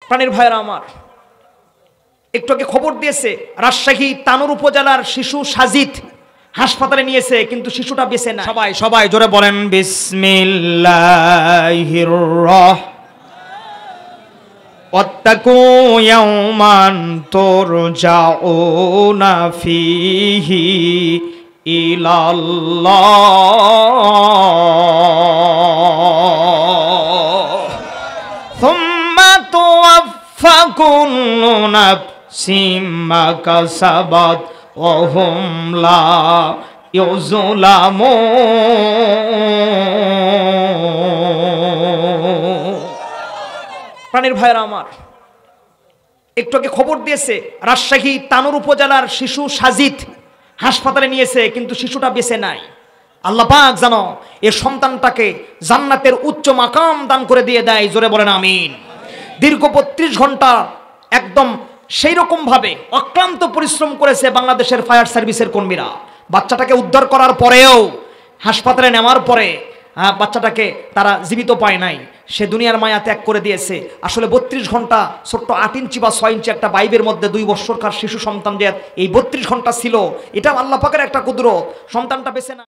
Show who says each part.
Speaker 1: প্রাণের ভাইরা আমার, একটু আগে খবর দিয়েছে রাজশাহী তানোর উপজেলার শিশু সাজিদ হাসপাতালে নিয়েছে, কিন্তু শিশুটা বেঁচে না। সবাই সবাই জোরে বলেন বিসমিল্লাহির ওয়াত্তাকু ইয়াওমান তুরজাউনা ফীহি ইলাল্লাহ সুম্মা তুওয়াফফা কুল্লু নাফসিম মা কাসাবাত ওয়া হুম লা ইউযলামুন। প্রাণের ভাইরা আমার, একটু আগে খবর দিয়েছে রাজশাহী তানোর উপজেলার শিশু সাজিদ হাসপাতালে নিয়েছে, কিন্তু শিশুটা বেঁচে নাই। আল্লাহ পাক যেন এই সন্তানটাকে জান্নাতের উচ্চ মাকাম দান করে দিয়ে দেয়, জোরে বলেন আমিন। দীর্ঘ ৩২ ঘন্টা একদম সেই রকম ভাবে অক্লান্ত পরিশ্রম করেছে বাংলাদেশের ফায়ার সার্ভিসের কর্মীরা। বাচ্চাটাকে উদ্ধার করার পরেও, হাসপাতালে নেওয়ার পরে বাচ্চাটাকে তারা জীবিত পায় নাই, সে দুনিয়ার মায়া ত্যাগ করে দিয়েছে। আসলে ৩২ ঘন্টা ছোট্ট ৮ ইঞ্চি বা ৬ ইঞ্চি একটা বাইবের মধ্যে ২ বৎসরকার শিশু সন্তান যে এই ৩২ ঘন্টা ছিল, এটা আল্লাহ পাকের একটা কুদরত। সন্তানটা বেঁচে না।